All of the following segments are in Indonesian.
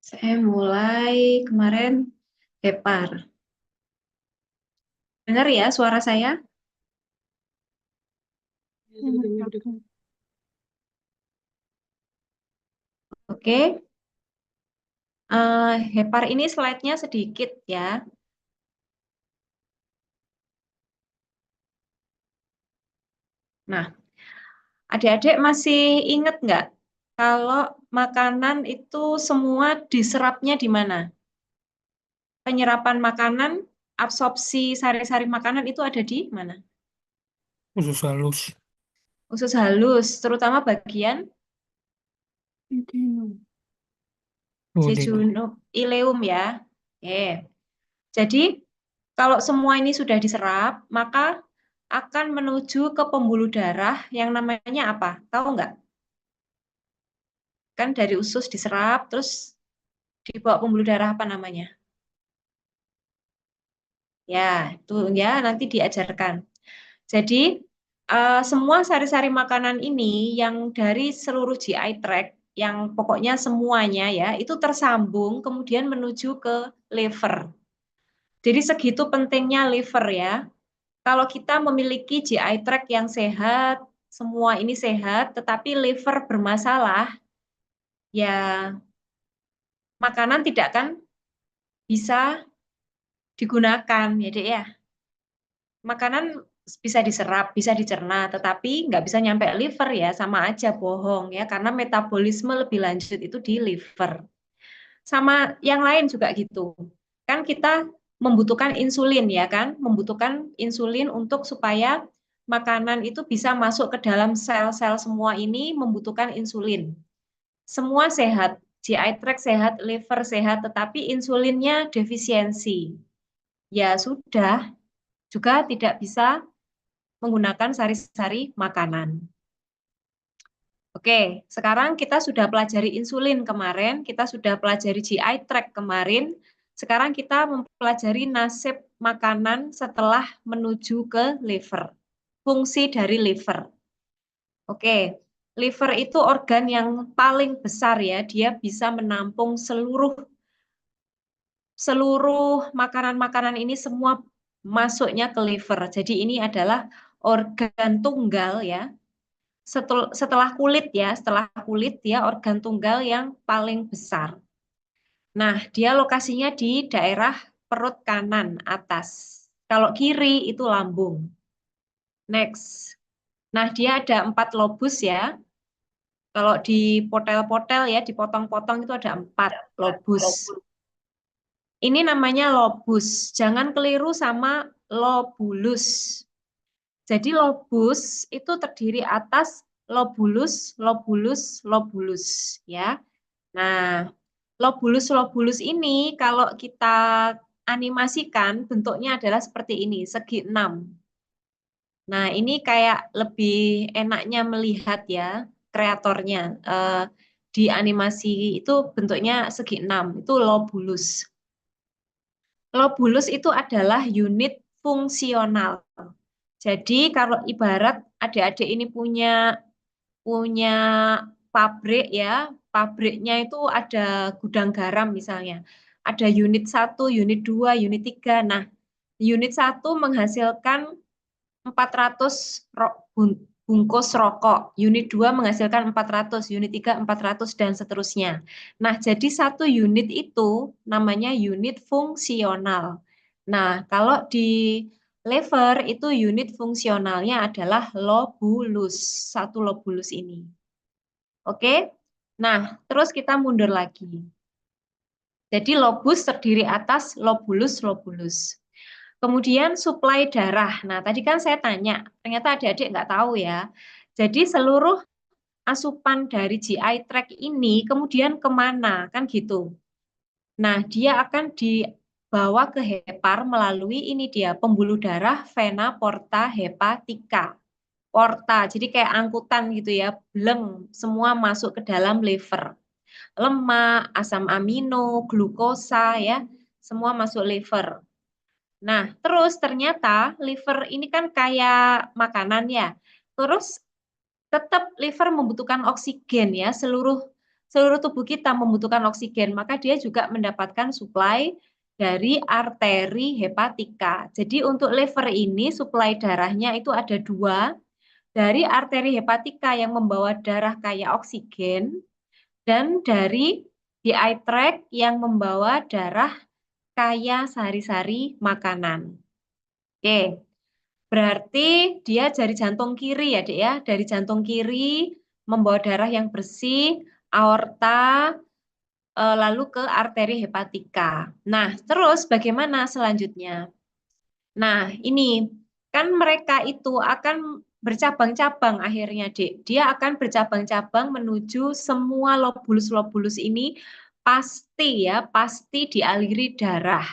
Saya mulai kemarin hepar. Dengar ya suara saya? Oke. Hepar ini slide-nya sedikit ya. Nah, adik-adik masih ingat nggak kalau makanan itu semua diserapnya di mana? Penyerapan makanan, absorpsi sari-sari makanan itu ada di mana? Usus halus. Usus halus, terutama bagian Duodenum. jejunum ileum ya. Oke. Jadi kalau semua ini sudah diserap, maka akan menuju ke pembuluh darah yang namanya apa? Tahu nggak? Kan dari usus diserap, terus dibawa pembuluh darah apa namanya? Ya, itu ya nanti diajarkan. Jadi semua sari-sari makanan ini yang dari seluruh GI tract, yang pokoknya semuanya ya, itu tersambung kemudian menuju ke liver. Jadi segitu pentingnya liver ya. Kalau kita memiliki GI tract yang sehat, semua ini sehat, tetapi liver bermasalah, ya makanan tidak akan bisa digunakan, ya Dek ya. Makanan bisa diserap, bisa dicerna, tetapi nggak bisa nyampe liver ya, sama aja bohong ya, karena metabolisme lebih lanjut itu di liver. Sama yang lain juga gitu. Kan kita membutuhkan insulin ya kan, membutuhkan insulin untuk supaya makanan itu bisa masuk ke dalam sel-sel semua ini membutuhkan insulin. Semua sehat, GI tract sehat, liver sehat, tetapi insulinnya defisiensi. Ya sudah, juga tidak bisa menggunakan sari-sari makanan. Oke, sekarang kita sudah pelajari insulin kemarin, kita sudah pelajari GI tract kemarin. Sekarang kita mempelajari nasib makanan setelah menuju ke liver. Fungsi dari liver. Oke, liver itu organ yang paling besar ya, dia bisa menampung seluruh makanan-makanan ini semua masuknya ke liver. Jadi ini adalah organ tunggal ya. Setelah kulit ya, setelah kulit dia organ tunggal yang paling besar. Nah, dia lokasinya di daerah perut kanan atas. Kalau kiri itu lambung. Next. Nah, dia ada 4 lobus ya. Kalau dipotel-potel ya, dipotong-potong itu ada 4 lobus. Ini namanya lobus. Jangan keliru sama lobulus. Jadi lobus itu terdiri atas lobulus, lobulus, lobulus ya. Nah, lobulus-lobulus ini kalau kita animasikan bentuknya adalah seperti ini, segi 6. Nah, ini kayak lebih enaknya melihat ya kreatornya. Di animasi itu bentuknya segi 6, itu lobulus. Lobulus itu adalah unit fungsional. Jadi kalau ibarat adik-adik ini punya pabrik ya, pabriknya itu ada gudang garam misalnya. Ada unit 1, unit 2, unit 3. Nah, unit 1 menghasilkan 400 bungkus rokok, unit 2 menghasilkan 400, unit 3 400 dan seterusnya. Nah, jadi satu unit itu namanya unit fungsional. Nah, kalau di lever itu unit fungsionalnya adalah lobulus, satu lobulus ini. Oke? Nah, terus kita mundur lagi. Jadi lobus terdiri atas lobulus-lobulus. Kemudian suplai darah. Nah, tadi kan saya tanya, ternyata adik-adik nggak tahu ya. Jadi seluruh asupan dari GI tract ini kemudian kemana? Kan gitu. Nah, dia akan dibawa ke hepar melalui ini dia, pembuluh darah vena porta hepatica. Porta, jadi kayak angkutan gitu ya, bleng, semua masuk ke dalam liver. Lemak, asam amino, glukosa ya, semua masuk liver. Nah, terus ternyata liver ini kan kayak makanan ya. Terus tetap liver membutuhkan oksigen ya, seluruh seluruh tubuh kita membutuhkan oksigen, maka dia juga mendapatkan suplai dari arteri hepatika. Jadi untuk liver ini suplai darahnya itu ada dua, dari arteri hepatika yang membawa darah kaya oksigen, dan dari GI tract yang membawa darah kaya sari-sari makanan. Oke, berarti dia dari jantung kiri ya, Dek ya. Dari jantung kiri membawa darah yang bersih, aorta, lalu ke arteri hepatika. Nah, terus bagaimana selanjutnya? Nah, ini kan mereka itu akan bercabang-cabang akhirnya, Dek. Dia akan bercabang-cabang menuju semua lobulus-lobulus ini pasti dialiri darah.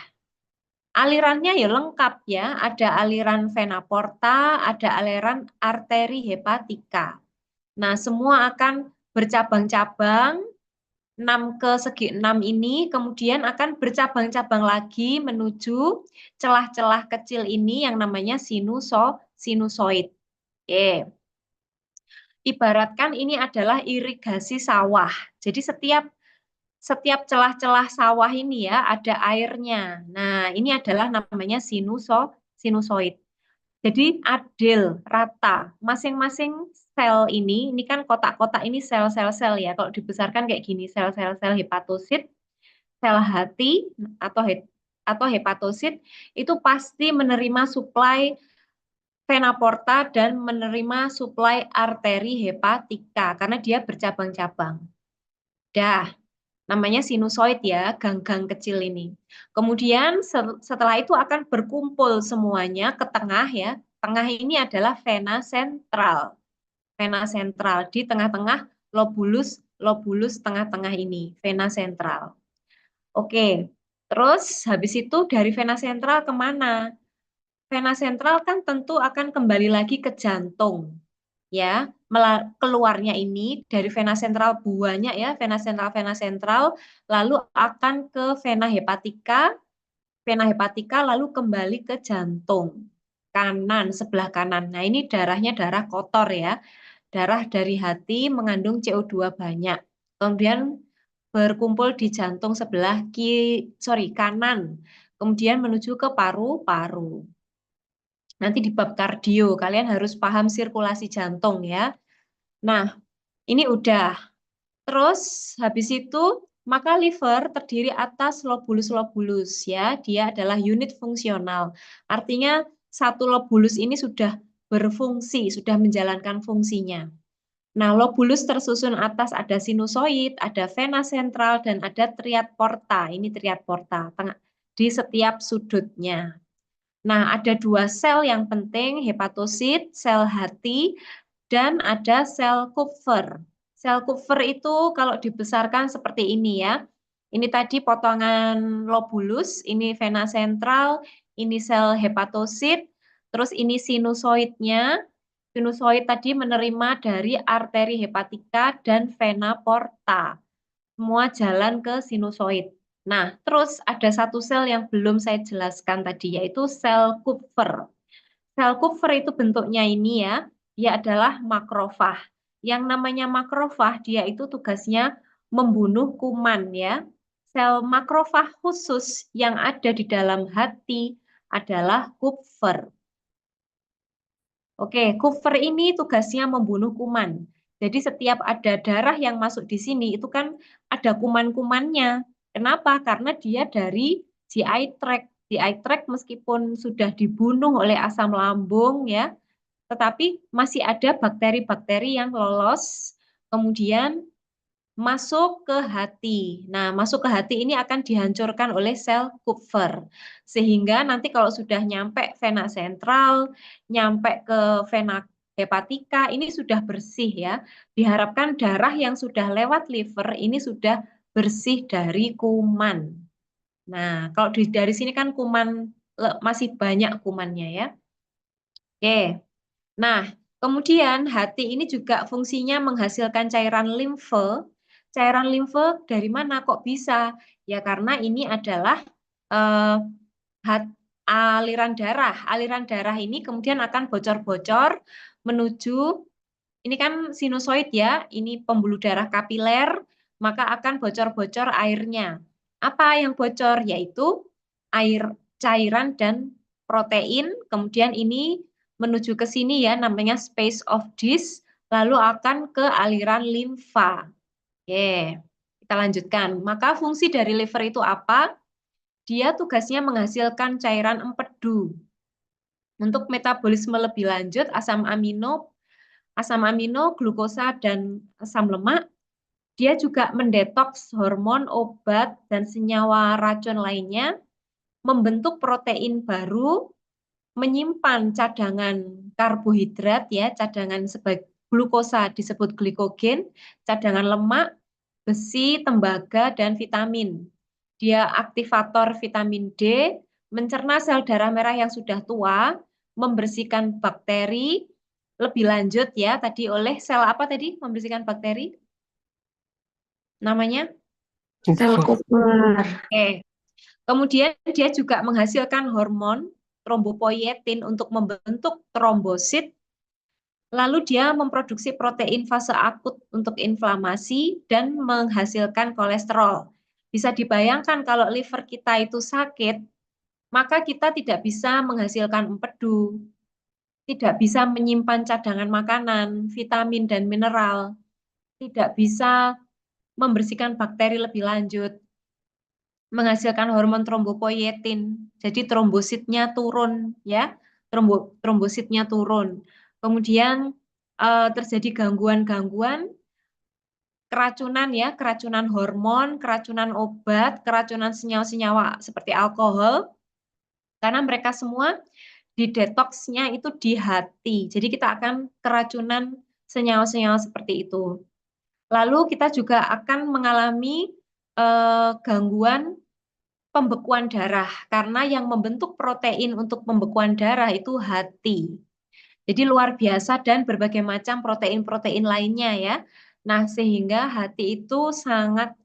Alirannya ya lengkap ya, ada aliran vena porta, ada aliran arteri hepatika. Nah, semua akan bercabang-cabang 6 ke segi 6 ini, kemudian akan bercabang-cabang lagi menuju celah-celah kecil ini yang namanya sinusoid. Oke. Ibaratkan ini adalah irigasi sawah. Jadi setiap celah-celah sawah ini ya ada airnya. Nah, ini adalah namanya sinusoid. Jadi adil, rata. Masing-masing sel ini kan kotak-kotak ini sel-sel-sel ya. Kalau dibesarkan kayak gini, sel-sel hepatosit, sel hati atau hepatosit itu pasti menerima suplai vena porta dan menerima suplai arteri hepatika karena dia bercabang-cabang. Dah, namanya sinusoid ya, gang-gang kecil ini. Kemudian setelah itu akan berkumpul semuanya ke tengah ya. Tengah ini adalah vena sentral. Vena sentral di tengah-tengah lobulus tengah-tengah ini, vena sentral. Oke, terus habis itu dari vena sentral kemana? Vena sentral kan tentu akan kembali lagi ke jantung. Ya, keluarnya ini dari vena sentral banyak ya, vena sentral, lalu akan ke vena hepatika lalu kembali ke jantung kanan, sebelah kanan. Nah, ini darahnya darah kotor ya. Darah dari hati mengandung CO2 banyak. Kemudian berkumpul di jantung sebelah kanan. Kemudian menuju ke paru-paru. Nanti di bab kardio, kalian harus paham sirkulasi jantung ya. Nah, ini udah. Terus habis itu maka liver terdiri atas lobulus-lobulus ya. Dia adalah unit fungsional. Artinya satu lobulus ini sudah berfungsi, sudah menjalankan fungsinya. Nah, lobulus tersusun atas ada sinusoid, ada vena sentral, dan ada triad porta. Ini triad porta di setiap sudutnya. Nah, ada dua sel yang penting, hepatosit, sel hati, dan ada sel Kupfer. Sel Kupfer itu kalau dibesarkan seperti ini ya. Ini tadi potongan lobulus, ini vena sentral, ini sel hepatosit, terus ini sinusoidnya. Sinusoid tadi menerima dari arteri hepatika dan vena porta. Semua jalan ke sinusoid. Nah, terus ada satu sel yang belum saya jelaskan tadi, yaitu sel Kupfer. Sel Kupfer itu bentuknya ini ya, dia adalah makrofag. Yang namanya makrofag, dia itu tugasnya membunuh kuman ya. Sel makrofag khusus yang ada di dalam hati adalah Kupfer. Oke, Kupfer ini tugasnya membunuh kuman. Jadi setiap ada darah yang masuk di sini itu kan ada kuman-kumannya. Kenapa? Karena dia dari GI tract. GI tract meskipun sudah dibunuh oleh asam lambung ya, tetapi masih ada bakteri-bakteri yang lolos kemudian masuk ke hati. Nah, masuk ke hati ini akan dihancurkan oleh sel Kupfer. Sehingga nanti kalau sudah nyampe vena sentral, nyampe ke vena hepatika, ini sudah bersih ya. Diharapkan darah yang sudah lewat liver ini sudah bersih dari kuman. Nah, kalau dari sini kan kuman masih banyak kumannya ya. Oke. Nah, kemudian hati ini juga fungsinya menghasilkan cairan limfe. Cairan limfe dari mana kok bisa? Ya karena ini adalah eh, aliran darah. Aliran darah ini kemudian akan bocor-bocor menuju, ini kan sinusoid ya, ini pembuluh darah kapiler, maka akan bocor-bocor airnya. Apa yang bocor? Yaitu air, cairan dan protein. Kemudian ini menuju ke sini ya, namanya space of disk, lalu akan ke aliran limfa. Oke, kita lanjutkan. Maka fungsi dari liver itu apa? Dia tugasnya menghasilkan cairan empedu. Untuk metabolisme lebih lanjut, asam amino, glukosa, dan asam lemak, dia juga mendetoks hormon, obat, dan senyawa racun lainnya, membentuk protein baru, menyimpan cadangan karbohidrat, ya, cadangan sebagai glukosa disebut glikogen, cadangan lemak, besi, tembaga, dan vitamin. Dia aktivator vitamin D, mencerna sel darah merah yang sudah tua, membersihkan bakteri, lebih lanjut ya, tadi oleh sel apa tadi membersihkan bakteri? Namanya? Sel Kupmer. Oke. Kemudian dia juga menghasilkan hormon trombopoietin untuk membentuk trombosit. Lalu dia memproduksi protein fase akut untuk inflamasi dan menghasilkan kolesterol. Bisa dibayangkan kalau liver kita itu sakit, maka kita tidak bisa menghasilkan empedu, tidak bisa menyimpan cadangan makanan, vitamin dan mineral, tidak bisa membersihkan bakteri lebih lanjut, menghasilkan hormon trombopoietin. Jadi trombositnya turun ya, trombositnya turun. Kemudian terjadi gangguan-gangguan keracunan ya, keracunan hormon, keracunan obat, keracunan senyawa-senyawa seperti alkohol, karena mereka semua di detoksnya itu di hati. Jadi kita akan keracunan senyawa-senyawa seperti itu. Lalu kita juga akan mengalami gangguan pembekuan darah, karena yang membentuk protein untuk pembekuan darah itu hati. Jadi luar biasa dan berbagai macam protein-protein lainnya ya. Nah, sehingga hati itu sangat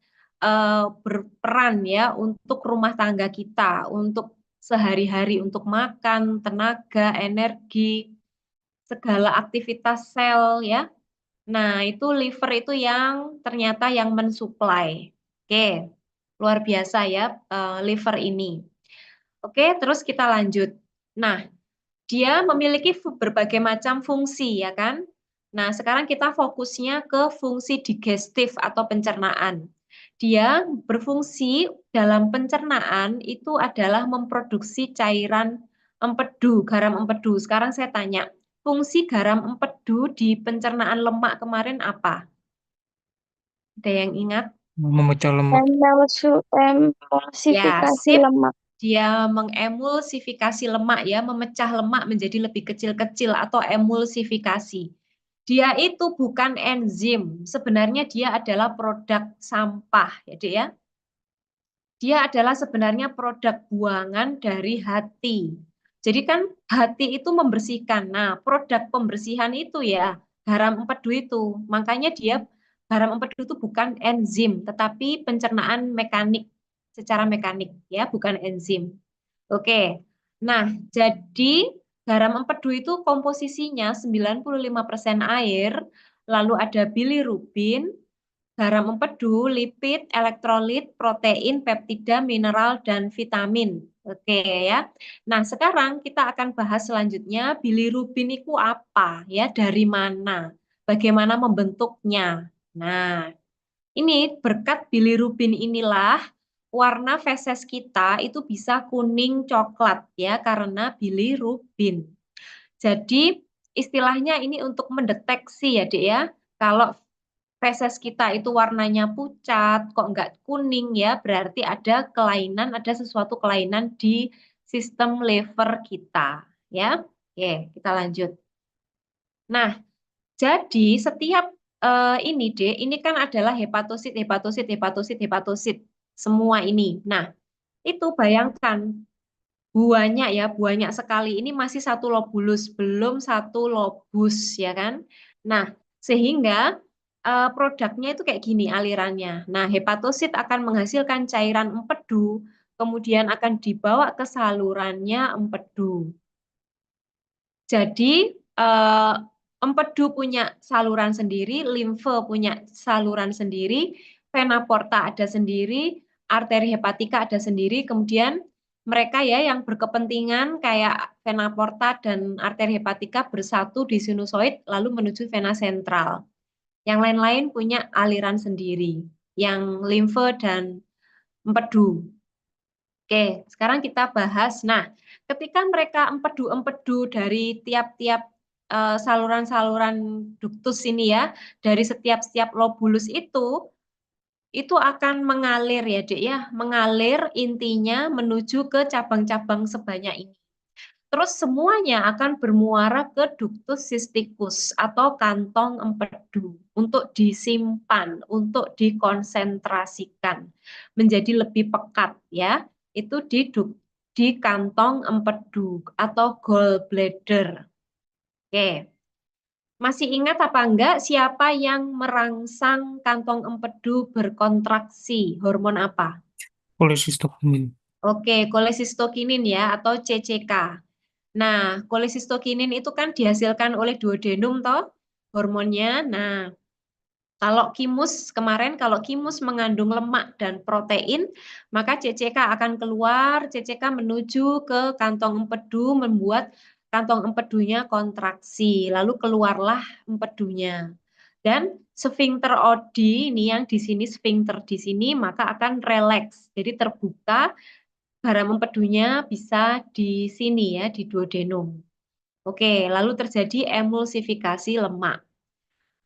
berperan ya untuk rumah tangga kita, untuk sehari-hari, untuk makan, tenaga, energi, segala aktivitas sel ya. Nah, itu liver itu yang ternyata yang mensuplai. Oke, luar biasa ya liver ini. Oke, terus kita lanjut. Nah, dia memiliki berbagai macam fungsi, ya kan? Nah, sekarang kita fokusnya ke fungsi digestif atau pencernaan. Dia berfungsi dalam pencernaan itu adalah memproduksi cairan empedu, garam empedu. Sekarang saya tanya, fungsi garam empedu di pencernaan lemak kemarin apa? Ada yang ingat? memecah lemak. Ya, Emulsifikasi sip. lemak. Dia mengemulsifikasi lemak ya, memecah lemak menjadi lebih kecil-kecil atau emulsifikasi. Dia itu bukan enzim, sebenarnya dia adalah produk sampah, ya Dek ya. Dia adalah sebenarnya produk buangan dari hati. Jadi kan hati itu membersihkan. Nah, produk pembersihan itu ya garam empedu itu. Makanya dia garam empedu itu bukan enzim, tetapi pencernaan mekanik secara mekanik ya, bukan enzim. Oke. Nah, jadi garam empedu itu komposisinya 95% air, lalu ada bilirubin, garam empedu, lipid, elektrolit, protein, peptida, mineral, dan vitamin. Oke ya. Nah, sekarang kita akan bahas selanjutnya bilirubin itu apa ya, dari mana, bagaimana membentuknya. Nah, ini berkat bilirubin inilah warna feses kita itu bisa kuning coklat ya, karena bilirubin. Jadi istilahnya ini untuk mendeteksi ya Dek ya, kalau feses kita itu warnanya pucat, kok nggak kuning ya, berarti ada kelainan, ada sesuatu kelainan di sistem liver kita ya. Oke, kita lanjut. Nah, jadi setiap ini deh, ini kan adalah hepatosit, hepatosit, hepatosit, hepatosit, semua ini. Nah, itu bayangkan buahnya ya, banyak sekali. Ini masih satu lobulus, belum satu lobus ya kan. Nah, sehingga produknya itu kayak gini alirannya. Nah, hepatosit akan menghasilkan cairan empedu, kemudian akan dibawa ke salurannya empedu. Jadi empedu punya saluran sendiri, limfe punya saluran sendiri, vena porta ada sendiri, arteri hepatika ada sendiri, kemudian mereka ya yang berkepentingan kayak vena porta dan arteri hepatika bersatu di sinusoid lalu menuju vena sentral. Yang lain-lain punya aliran sendiri, yang limfe dan empedu. Oke, sekarang kita bahas. Nah, ketika mereka empedu-empedu dari tiap-tiap saluran-saluran duktus ini ya, dari setiap lobulus itu akan mengalir ya, Dek ya, mengalir intinya menuju ke cabang-cabang sebanyak ini. Terus semuanya akan bermuara ke ductus cysticus atau kantong empedu untuk disimpan, untuk dikonsentrasikan menjadi lebih pekat ya. Itu di kantong empedu atau gallbladder. Oke. Masih ingat apa enggak siapa yang merangsang kantong empedu berkontraksi? Hormon apa? Kolesistokinin. Oke, kolesistokinin ya atau CCK. Nah, kolesistokinin itu kan dihasilkan oleh duodenum toh hormonnya. Nah, kalau kimus mengandung lemak dan protein, maka CCK akan keluar, CCK menuju ke kantong empedu membuat kantong empedunya kontraksi, lalu keluarlah empedunya. Dan sfinkter OD ini yang di sini sfinkter di sini maka akan relax. Jadi terbuka garam empedunya bisa di sini ya, di duodenum. Oke, lalu terjadi emulsifikasi lemak.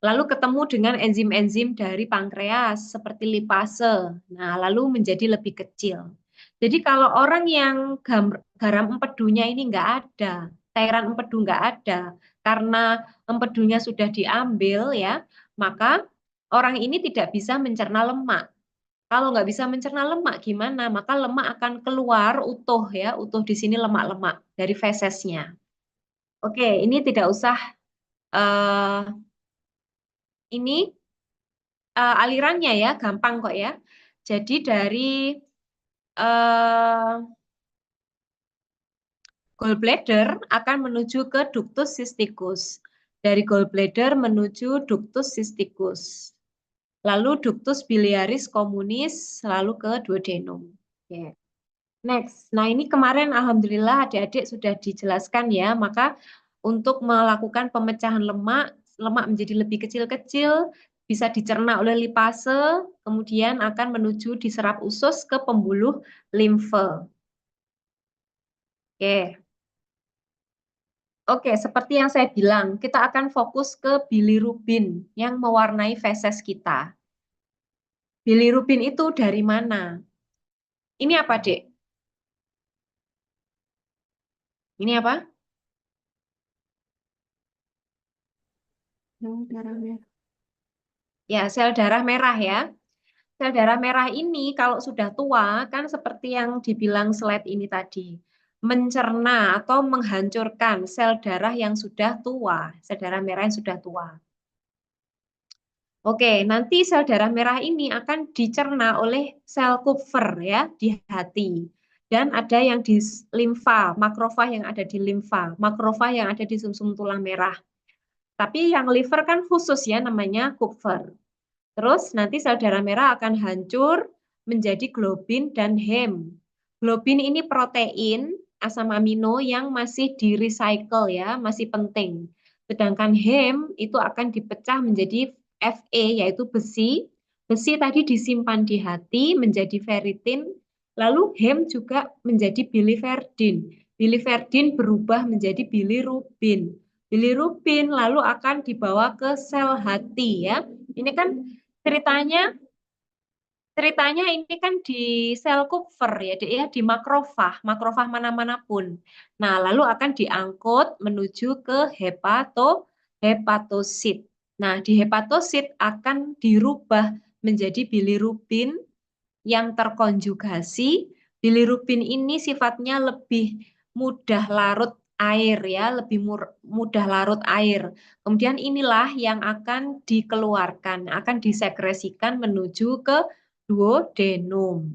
Lalu ketemu dengan enzim-enzim dari pankreas seperti lipase. Nah, lalu menjadi lebih kecil. Jadi kalau orang yang garam empedunya ini nggak ada, cairan empedu nggak ada, karena empedunya sudah diambil ya, maka orang ini tidak bisa mencerna lemak. Kalau nggak bisa mencerna lemak gimana? Maka lemak akan keluar utuh ya, utuh di sini lemak-lemak dari fesesnya. Oke, ini tidak usah eh, ini alirannya ya, gampang kok ya. Jadi dari eh, gallbladder akan menuju ke ductus cysticus. Dari gallbladder menuju ductus cysticus. Lalu ductus biliaris communis, lalu ke duodenum. Oke. Next, nah ini kemarin alhamdulillah adik-adik sudah dijelaskan ya, maka untuk melakukan pemecahan lemak, lemak menjadi lebih kecil-kecil, bisa dicerna oleh lipase, kemudian akan menuju diserap usus ke pembuluh limfe. Oke. Oke, seperti yang saya bilang, kita akan fokus ke bilirubin yang mewarnai feses kita. Bilirubin itu dari mana? Ini apa, Dek? Ini apa? Darah merah. Ya, sel darah merah ya. Sel darah merah ini kalau sudah tua kan seperti yang dibilang slide ini tadi, mencerna atau menghancurkan sel darah yang sudah tua, sel darah merah yang sudah tua. Oke, nanti sel darah merah ini akan dicerna oleh sel Kupfer ya di hati. Dan ada yang di limfa, makrofag yang ada di limfa, makrofag yang ada di sumsum tulang merah. Tapi yang liver kan khusus ya namanya Kupfer. Terus nanti sel darah merah akan hancur menjadi globin dan hem. Globin ini protein asam amino yang masih di recycle ya, masih penting. Sedangkan hem itu akan dipecah menjadi Fe yaitu besi. Besi tadi disimpan di hati menjadi ferritin, lalu hem juga menjadi biliverdin. Biliverdin berubah menjadi bilirubin. Bilirubin lalu akan dibawa ke sel hati ya. Ini kan ceritanya ceritanya ini kan di sel Kupfer ya, Dek, ya di makrofag mana-mana pun. Nah, lalu akan diangkut menuju ke hepatosit. Nah, di hepatosit akan dirubah menjadi bilirubin yang terkonjugasi. Bilirubin ini sifatnya lebih mudah larut air ya, lebih mudah larut air. Kemudian inilah yang akan dikeluarkan, akan disekresikan menuju ke duodenum.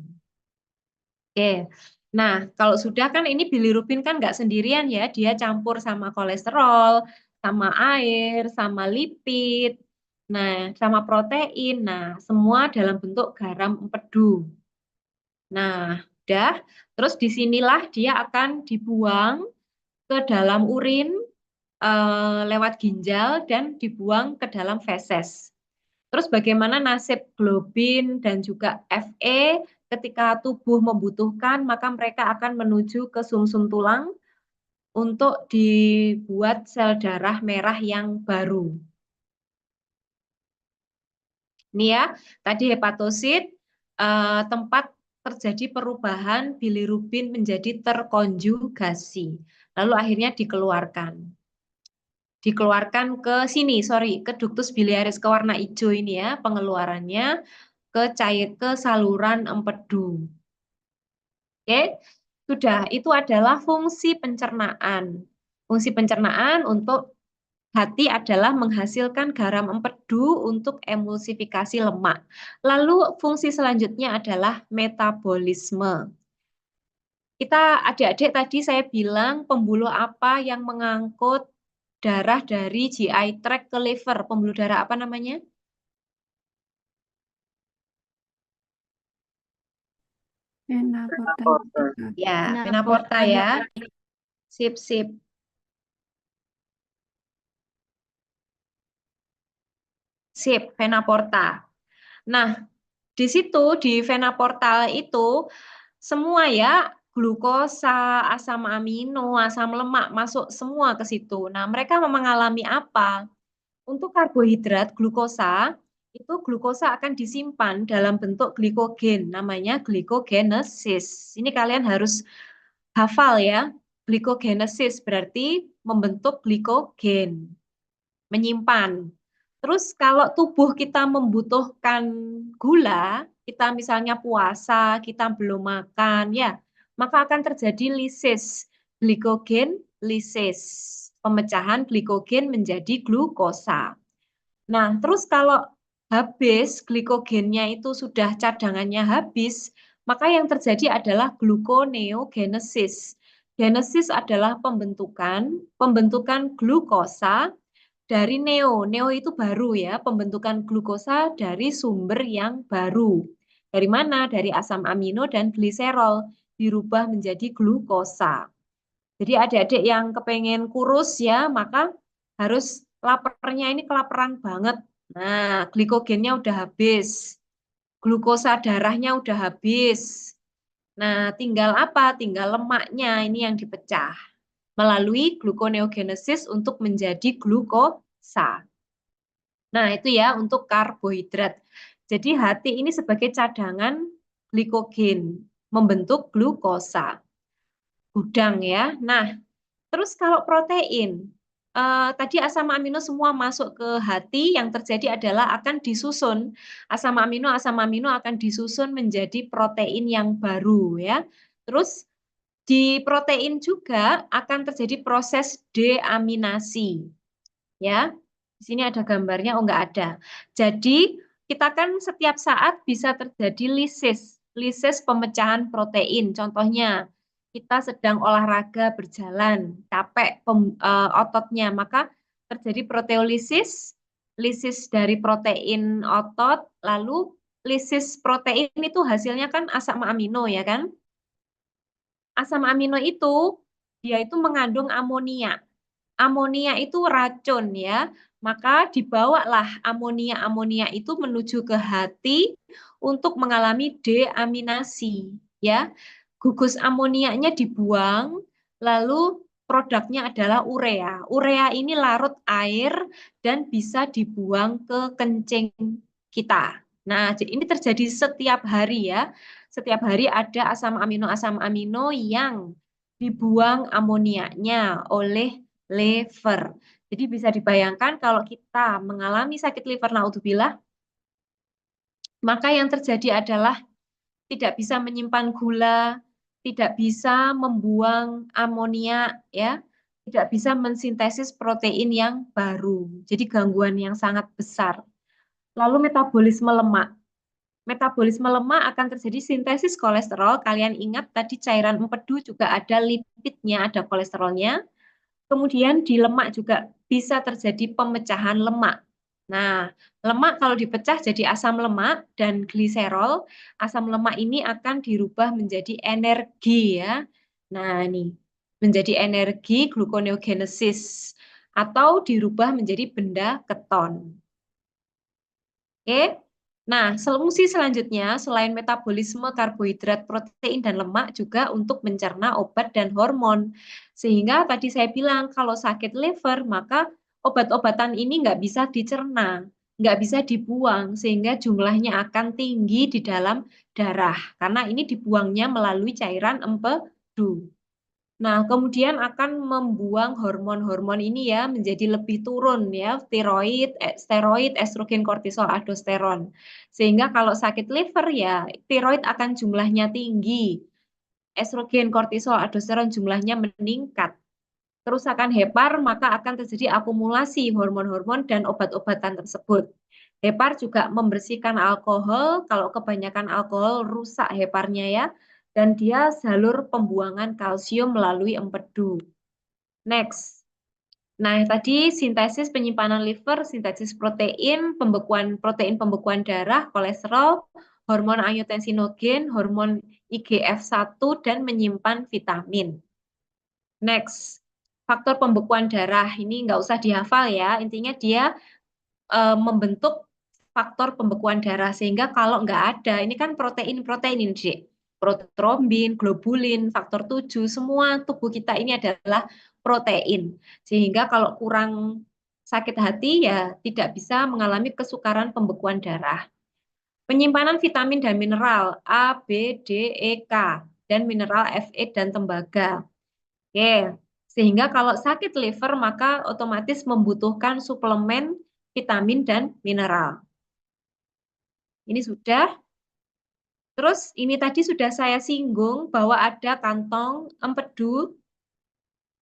Oke. Nah, kalau sudah kan ini bilirubin kan nggak sendirian ya, dia campur sama kolesterol, sama air, sama lipid. Nah, sama protein. Nah, semua dalam bentuk garam empedu. Nah, udah. Terus disinilah dia akan dibuang ke dalam urin lewat ginjal dan dibuang ke dalam feses. Terus bagaimana nasib globin dan juga Fe ketika tubuh membutuhkan, maka mereka akan menuju ke sumsum tulang untuk dibuat sel darah merah yang baru. Ini ya, tadi hepatosit, tempat terjadi perubahan bilirubin menjadi terkonjugasi. Lalu akhirnya dikeluarkan. Dikeluarkan ke sini, sorry, ke ductus biliaris, ke warna hijau ini ya, pengeluarannya ke saluran empedu. Oke, sudah, itu adalah fungsi pencernaan. Fungsi pencernaan untuk hati adalah menghasilkan garam empedu untuk emulsifikasi lemak. Lalu fungsi selanjutnya adalah metabolisme. Kita adik-adik tadi saya bilang pembuluh apa yang mengangkut darah dari GI tract ke liver? Pembuluh darah apa namanya? Vena porta. Ya, vena porta ya. Sip, sip. Sip, vena porta. Nah, di situ di vena porta itu semua ya, glukosa, asam amino, asam lemak masuk semua ke situ. Nah, mereka mengalami apa? Untuk karbohidrat, glukosa, itu glukosa akan disimpan dalam bentuk glikogen, namanya glikogenesis. Ini kalian harus hafal ya, glikogenesis berarti membentuk glikogen, menyimpan. Terus kalau tubuh kita membutuhkan gula, kita misalnya puasa, kita belum makan, ya, maka akan terjadi lisis, glikogen lisis, pemecahan glikogen menjadi glukosa. Nah, terus kalau habis glikogennya itu sudah cadangannya habis, maka yang terjadi adalah gluconeogenesis. Genesis adalah pembentukan glukosa dari neo. Neo itu baru ya, pembentukan glukosa dari sumber yang baru. Dari mana? Dari asam amino dan gliserol dirubah menjadi glukosa. Jadi adik-adik yang kepengen kurus ya, maka harus laparnya ini kelaparan banget. Nah, glikogennya udah habis. Glukosa darahnya udah habis. Nah, tinggal apa? Tinggal lemaknya ini yang dipecah melalui gluconeogenesis untuk menjadi glukosa. Nah, itu ya untuk karbohidrat. Jadi hati ini sebagai cadangan glikogen, membentuk glukosa. Gudang ya. Nah, terus kalau protein, tadi asam amino semua masuk ke hati, yang terjadi adalah akan disusun. Asam amino akan disusun menjadi protein yang baru ya. Terus di protein juga akan terjadi proses deaminasi. Ya, di sini ada gambarnya, oh enggak ada. Jadi kita kan setiap saat bisa terjadi lisis pemecahan protein. Contohnya kita sedang olahraga berjalan, capek ototnya, maka terjadi proteolisis, lisis dari protein otot, lalu lisis protein itu hasilnya kan asam amino ya kan? Asam amino itu dia itu mengandung amonia. Amonia itu racun ya, maka dibawalah amonia itu menuju ke hati untuk mengalami deaminasi ya. Gugus amoniaknya dibuang, lalu produknya adalah urea. Urea ini larut air dan bisa dibuang ke kencing kita. Nah, ini terjadi setiap hari ya. Setiap hari ada asam amino yang dibuang amoniaknya oleh liver. Jadi bisa dibayangkan kalau kita mengalami sakit liver naudzubillah, maka yang terjadi adalah tidak bisa menyimpan gula, tidak bisa membuang amonia ya, tidak bisa mensintesis protein yang baru. Jadi gangguan yang sangat besar. Lalu metabolisme lemak. Metabolisme lemak akan terjadi sintesis kolesterol. Kalian ingat tadi cairan empedu juga ada lipidnya, ada kolesterolnya. Kemudian di lemak juga bisa terjadi pemecahan lemak. Nah, lemak kalau dipecah jadi asam lemak dan gliserol, asam lemak ini akan dirubah menjadi energi ya. Nah, ini menjadi energi gluconeogenesis atau dirubah menjadi benda keton. Oke. Nah, fungsi selanjutnya selain metabolisme karbohidrat, protein, dan lemak juga untuk mencerna obat dan hormon. Sehingga tadi saya bilang kalau sakit liver maka obat-obatan ini nggak bisa dicerna, nggak bisa dibuang sehingga jumlahnya akan tinggi di dalam darah karena ini dibuangnya melalui cairan empedu. Nah, kemudian akan membuang hormon-hormon ini ya menjadi lebih turun ya, steroid, estrogen, kortisol, aldosteron. Sehingga kalau sakit liver ya, tiroid akan jumlahnya tinggi, estrogen, kortisol, aldosteron jumlahnya meningkat. Kerusakan hepar maka akan terjadi akumulasi hormon-hormon dan obat-obatan tersebut. Hepar juga membersihkan alkohol, kalau kebanyakan alkohol rusak heparnya ya, dan dia jalur pembuangan kalsium melalui empedu. Next. Nah, tadi sintesis penyimpanan liver, sintesis protein, protein pembekuan darah, kolesterol, hormon angiotensinogen, hormon IGF-1 dan menyimpan vitamin. Next. Faktor pembekuan darah ini nggak usah dihafal ya, intinya dia membentuk faktor pembekuan darah sehingga kalau nggak ada ini kan protein-protein ini Dek. Trombin, globulin, faktor 7 semua tubuh kita ini adalah protein. Sehingga kalau kurang sakit hati ya tidak bisa mengalami kesukaran pembekuan darah. Penyimpanan vitamin dan mineral A, B, D, E, K dan mineral Fe dan tembaga. Oke, sehingga kalau sakit liver maka otomatis membutuhkan suplemen vitamin dan mineral. Ini sudah. Terus ini tadi sudah saya singgung bahwa ada kantong empedu.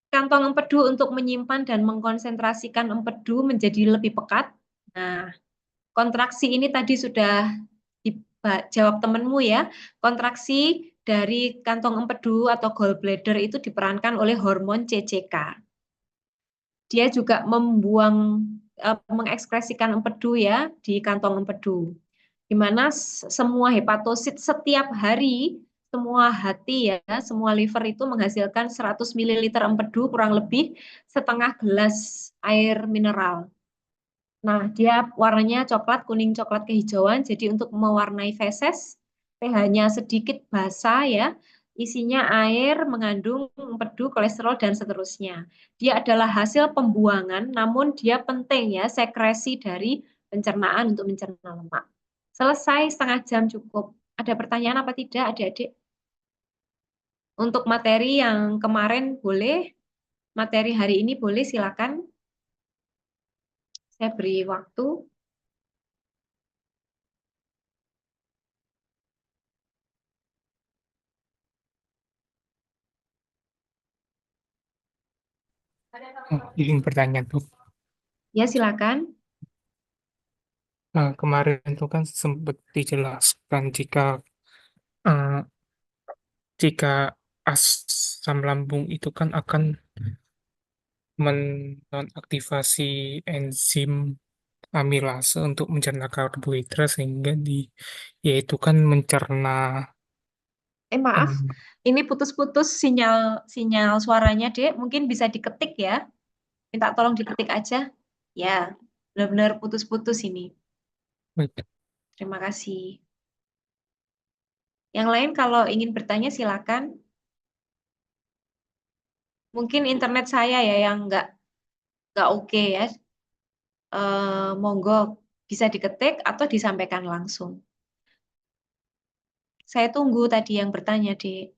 Kantong empedu untuk menyimpan dan mengkonsentrasikan empedu menjadi lebih pekat. Nah, kontraksi ini tadi sudah dijawab temenmu ya. Kontraksi dari kantong empedu atau gallbladder itu diperankan oleh hormon CCK. Dia juga mengekspresikan empedu ya di kantong empedu. Di mana semua hepatosit setiap hari, semua hati ya, semua liver itu menghasilkan 100 ml empedu kurang lebih setengah gelas air mineral. Nah, dia warnanya coklat, kuning, coklat kehijauan. Jadi untuk mewarnai feses, pH-nya sedikit basah ya. Isinya air, mengandung empedu, kolesterol, dan seterusnya. Dia adalah hasil pembuangan, namun dia penting ya, sekresi dari pencernaan untuk mencerna lemak. Selesai setengah jam cukup. Ada pertanyaan apa tidak, adik-adik? Untuk materi yang kemarin boleh, materi hari ini boleh, silakan. Saya beri waktu. Oh, izin pertanyaan tuh. Ya, silakan. Nah, kemarin itu kan sempat dijelaskan eh, jika asam lambung itu kan akan menonaktivasi enzim amilase untuk mencerna karbohidrat sehingga yaitu kan mencerna Maaf, eh, ini putus-putus sinyal sinyal suaranya, Dek. Mungkin bisa diketik ya. Minta tolong diketik aja. Ya, benar-benar putus-putus ini. baik. Terima kasih. Yang lain kalau ingin bertanya silakan. Mungkin internet saya ya yang nggak oke ya. Monggo bisa diketik atau disampaikan langsung. Saya tunggu tadi yang bertanya, Dek.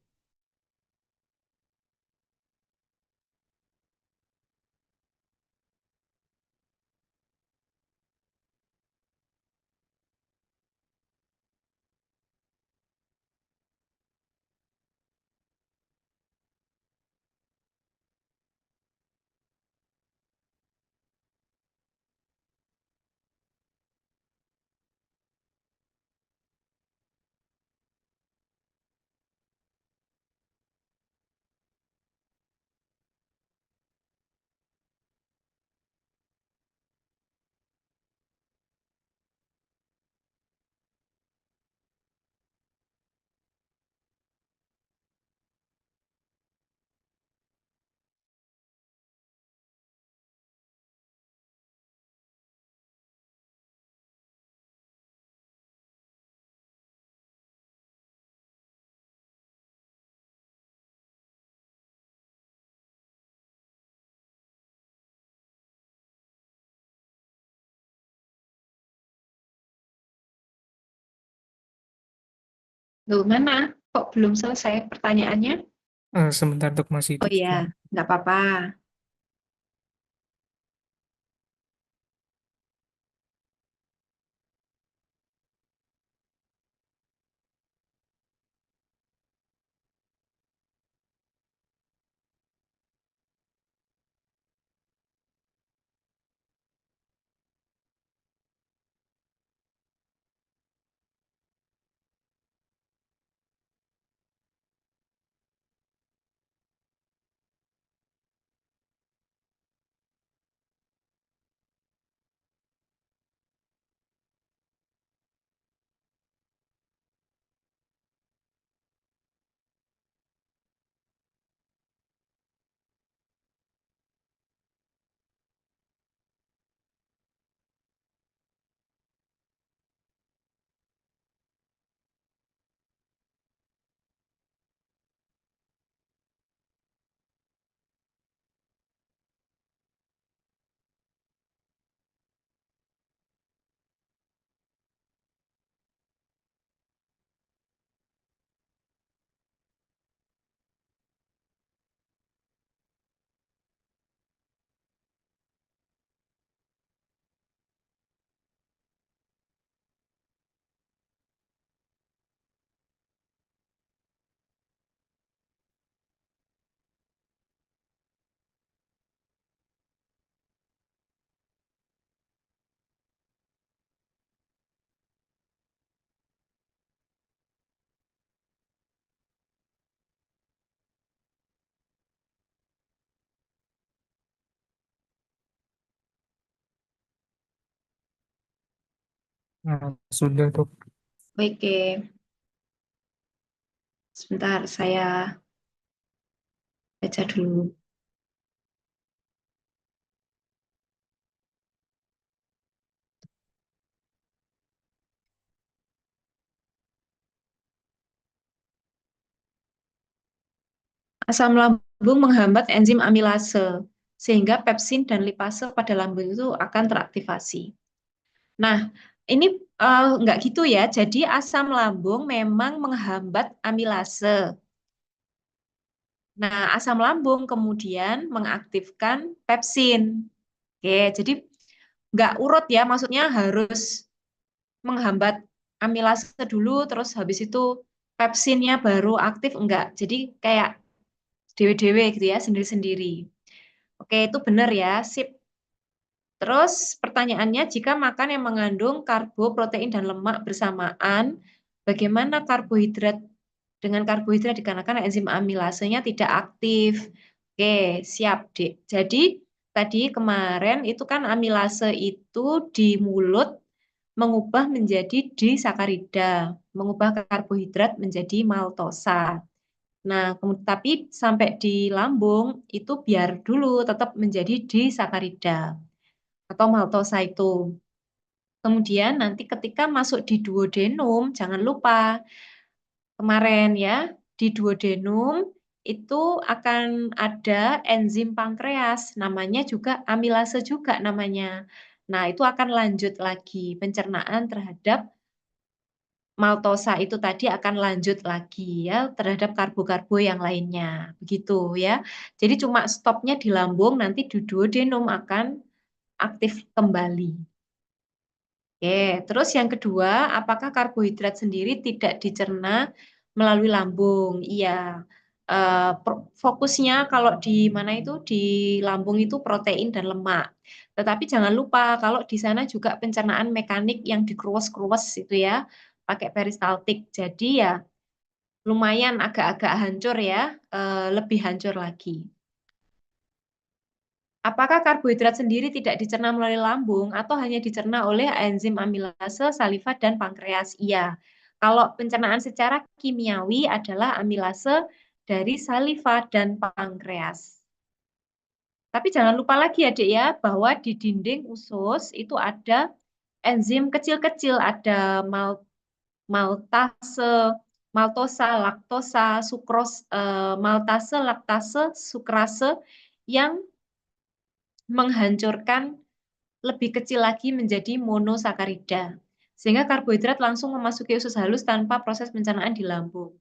Loh, mana? Kok belum selesai pertanyaannya? Sebentar dok, masih Oh iya, dikirim. nggak apa-apa. Sudah dok. Oke, sebentar saya baca dulu. Asam lambung menghambat enzim amilase, sehingga pepsin dan lipase pada lambung itu akan teraktivasi. Nah, ini nggak gitu ya. Jadi asam lambung memang menghambat amilase. Nah, asam lambung kemudian mengaktifkan pepsin. Oke, jadi nggak urut ya, maksudnya harus menghambat amilase dulu, terus habis itu pepsinnya baru aktif, enggak. Jadi kayak dewe-dewe gitu ya, sendiri-sendiri. Oke, itu benar ya, sip. Terus pertanyaannya, jika makan yang mengandung karbo, protein, dan lemak bersamaan, bagaimana karbohidrat dengan karbohidrat dikarenakan enzim amilasenya tidak aktif? Oke, siap, Dek. Jadi tadi kemarin itu kan amilase itu di mulut mengubah menjadi disakarida, mengubah karbohidrat menjadi maltosa. Nah, tapi sampai di lambung itu biar dulu tetap menjadi disakarida atau maltosa itu. Kemudian nanti ketika masuk di duodenum, jangan lupa kemarin ya, di duodenum itu akan ada enzim pankreas, namanya juga amilase juga namanya. Nah, itu akan lanjut lagi pencernaan terhadap maltosa itu tadi akan lanjut lagi ya terhadap karbo-karbo yang lainnya. Begitu ya. Jadi cuma stopnya di lambung, nanti di duodenum akan aktif kembali. Oke, terus yang kedua, apakah karbohidrat sendiri tidak dicerna melalui lambung? Iya. Fokusnya kalau di mana itu di lambung itu protein dan lemak. Tetapi jangan lupa kalau di sana juga pencernaan mekanik yang dikeruas-keruas itu ya, pakai peristaltik. Jadi ya lumayan agak-agak hancur ya, lebih hancur lagi. Apakah karbohidrat sendiri tidak dicerna melalui lambung atau hanya dicerna oleh enzim amilase, saliva, dan pankreas? Iya. Kalau pencernaan secara kimiawi adalah amilase dari saliva dan pankreas. Tapi jangan lupa lagi adik ya, bahwa di dinding usus itu ada enzim kecil-kecil, ada maltase, maltosa, laktosa, sukros, maltase, laktase, sukrase yang menghancurkan lebih kecil lagi menjadi monosakarida. Sehingga karbohidrat langsung memasuki usus halus tanpa proses pencernaan di lambung.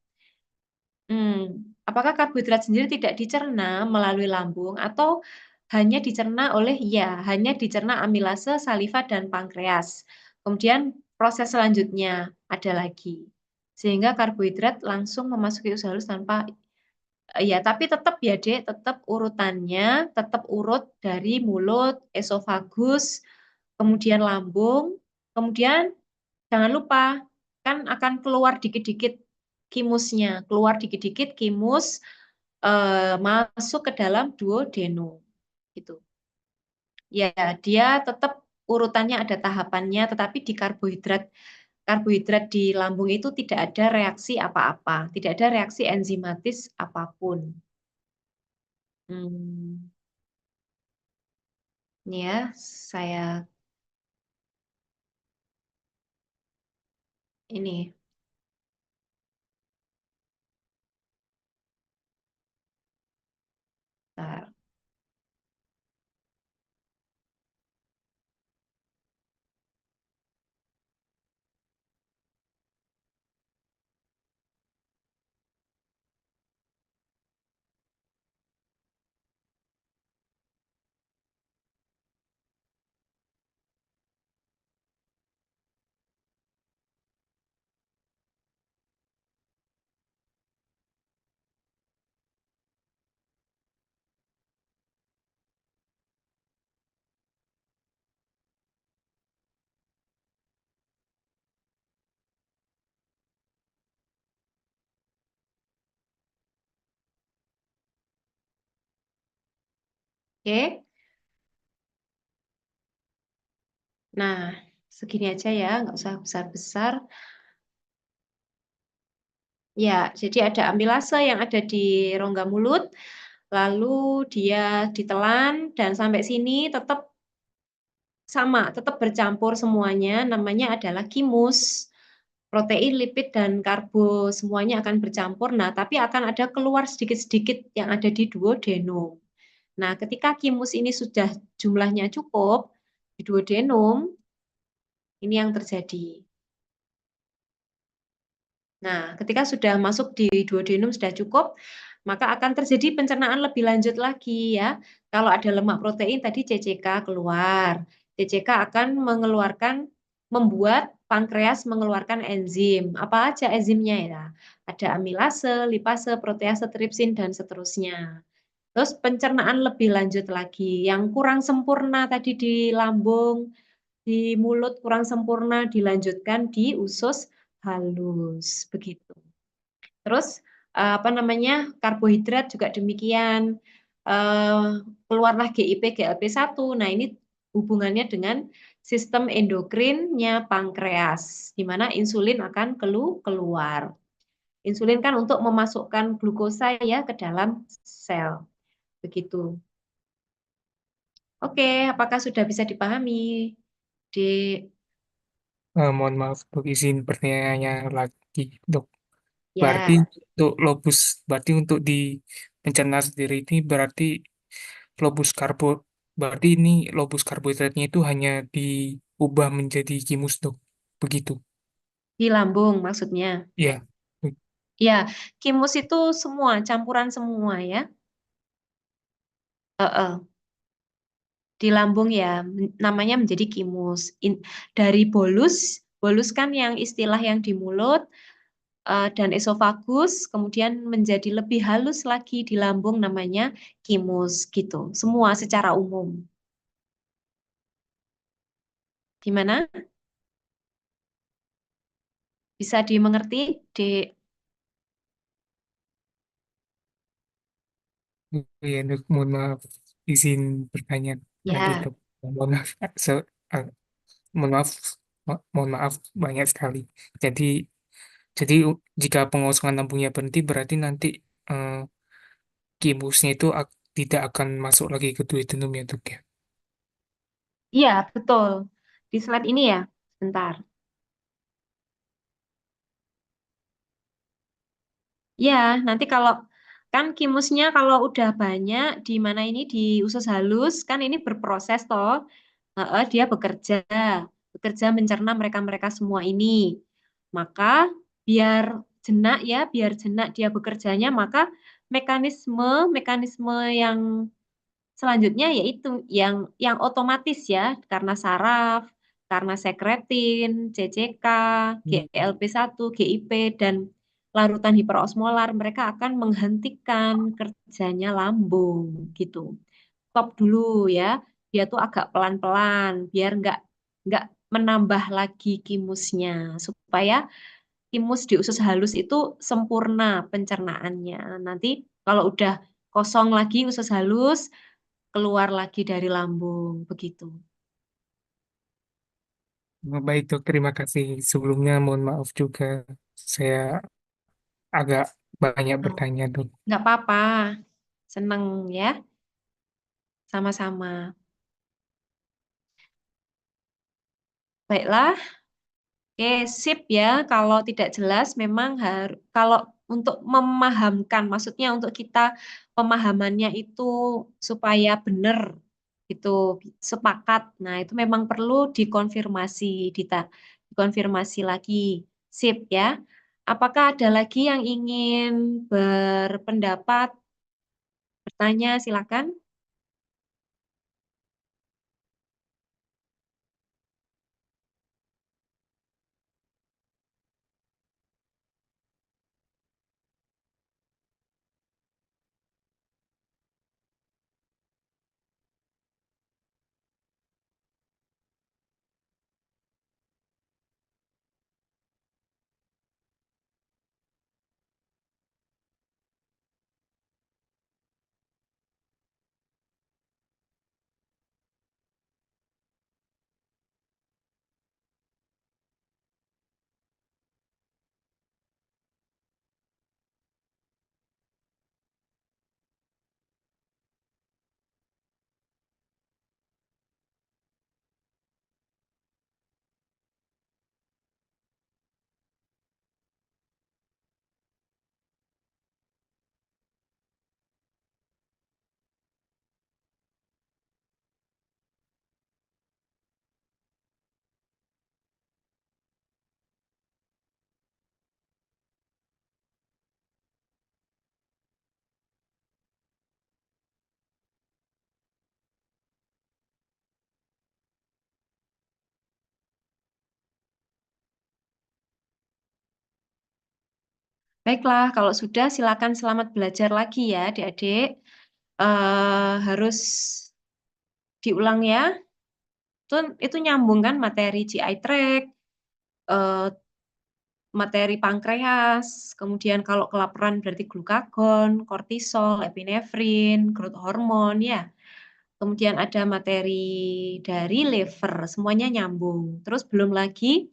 Apakah karbohidrat sendiri tidak dicerna melalui lambung atau hanya dicerna hanya dicerna amilase, saliva, dan pankreas. Kemudian proses selanjutnya ada lagi. Sehingga karbohidrat langsung memasuki usus halus tanpa ya, tapi tetap ya, Dek, tetap urutannya, tetap urut dari mulut, esofagus, kemudian lambung, kemudian jangan lupa, kan akan keluar dikit-dikit kimusnya, keluar dikit-dikit kimus masuk ke dalam duodenum. Gitu. Ya, dia tetap urutannya ada tahapannya, tetapi di karbohidrat di lambung itu tidak ada reaksi apa-apa, tidak ada reaksi enzimatis apapun. Ini ya, saya ini. Bentar. Oke. Nah, segini aja ya, nggak usah besar-besar. Ya, jadi ada amilase yang ada di rongga mulut, lalu dia ditelan, dan sampai sini tetap sama, tetap bercampur semuanya, namanya adalah kimus. Protein, lipid, dan karbo semuanya akan bercampur. Nah, tapi akan ada keluar sedikit-sedikit yang ada di duodenum. Nah, ketika kimus ini sudah jumlahnya cukup di duodenum, ini yang terjadi. Nah, ketika sudah masuk di duodenum sudah cukup, maka akan terjadi pencernaan lebih lanjut lagi ya. Kalau ada lemak protein tadi CCK keluar. CCK akan membuat pankreas mengeluarkan enzim. Apa aja enzimnya ya? Ada amilase, lipase, protease, tripsin, dan seterusnya. Terus pencernaan lebih lanjut lagi. Yang kurang sempurna tadi di lambung, di mulut kurang sempurna dilanjutkan di usus halus. Begitu. Terus apa namanya karbohidrat juga demikian, keluarlah GIP GLP-1. Nah, ini hubungannya dengan sistem endokrinnya pankreas, di mana insulin akan keluar. Insulin kan untuk memasukkan glukosa ya ke dalam sel. Begitu. Oke, apakah sudah bisa dipahami, Dek? Mohon maaf, dok, izin pertanyaannya lagi, dok. Berarti Ya, berarti untuk di pencernaan sendiri ini berarti lobus karbo, berarti ini lobus karbohidratnya itu hanya diubah menjadi kimus, dok. Begitu. di lambung maksudnya. Ya. Ya, kimus itu semua, campuran semua ya. Di lambung ya, namanya menjadi kimus. Dari bolus kan yang istilah yang di mulut, dan esofagus, kemudian menjadi lebih halus lagi di lambung namanya kimus gitu. Semua secara umum. Gimana? Bisa dimengerti, Dek? Ya, dok, mohon maaf, izin bertanya lagi, Ya. dok. Mohon maaf, eh, mohon maaf, mohon maaf banyak sekali. Jadi, jika pengosongan lambungnya berhenti, berarti nanti eh, kimusnya itu tidak akan masuk lagi ke duodenum ya, dok ya. Iya, betul. Di slide ini ya, sebentar. Ya, nanti kalau kan kimusnya kalau udah banyak di mana ini di usus halus kan ini berproses toh. Dia bekerja. bekerja mencerna mereka-mereka semua ini. Maka biar jenak dia bekerjanya, maka mekanisme yang selanjutnya yaitu yang otomatis ya, karena saraf, karena sekretin, CCK, GLP1, GIP, dan larutan hiperosmolar, mereka akan menghentikan kerjanya lambung gitu. Stop dulu ya, dia tuh agak pelan-pelan biar nggak menambah lagi kimusnya supaya timus di usus halus itu sempurna pencernaannya. Nanti kalau udah kosong lagi usus halus, keluar lagi dari lambung, begitu. Baik dok, terima kasih. Sebelumnya mohon maaf juga saya agak banyak bertanya dok. Nggak apa-apa, seneng ya, sama-sama. Baiklah, oke, sip ya. Kalau tidak jelas, memang harus kalau untuk memahamkan, maksudnya untuk kita pemahamannya itu supaya benar, gitu, sepakat. Nah, itu memang perlu dikonfirmasi, dikonfirmasi lagi. Sip ya. Apakah ada lagi yang ingin berpendapat, bertanya, silakan. Baiklah, kalau sudah silakan selamat belajar lagi ya, adik-adik. Harus diulang ya. Itu nyambung kan materi GI tract, eh, materi pankreas, kemudian kalau kelaparan berarti glukagon, kortisol, epinefrin, growth hormone ya. Kemudian ada materi dari liver, semuanya nyambung. Terus belum lagi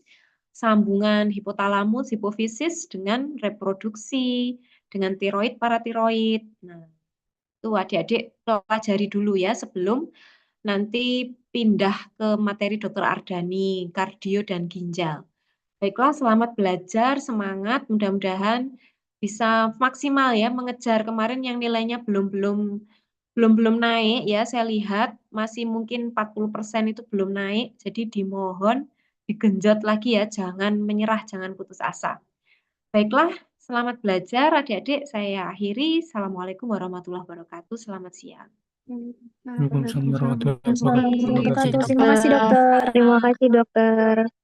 sambungan hipotalamus, hipofisis dengan reproduksi, dengan tiroid, paratiroid. Nah, itu adik-adik pelajari dulu ya sebelum nanti pindah ke materi Dr. Ardani, kardio dan ginjal. Baiklah, selamat belajar, semangat, mudah-mudahan bisa maksimal ya mengejar kemarin yang nilainya belum naik ya, saya lihat masih mungkin 40% itu belum naik, jadi dimohon digenjot lagi ya, jangan menyerah, jangan putus asa. Baiklah, selamat belajar adik-adik, saya akhiri. Assalamualaikum warahmatullahi wabarakatuh, selamat siang. Waalaikumsalam warahmatullahi Waalaikumsalam wabarakatuh. Terima kasih warahmatullahi dok. Terima kasih dokter. wabarakatuh. Terima kasih dokter.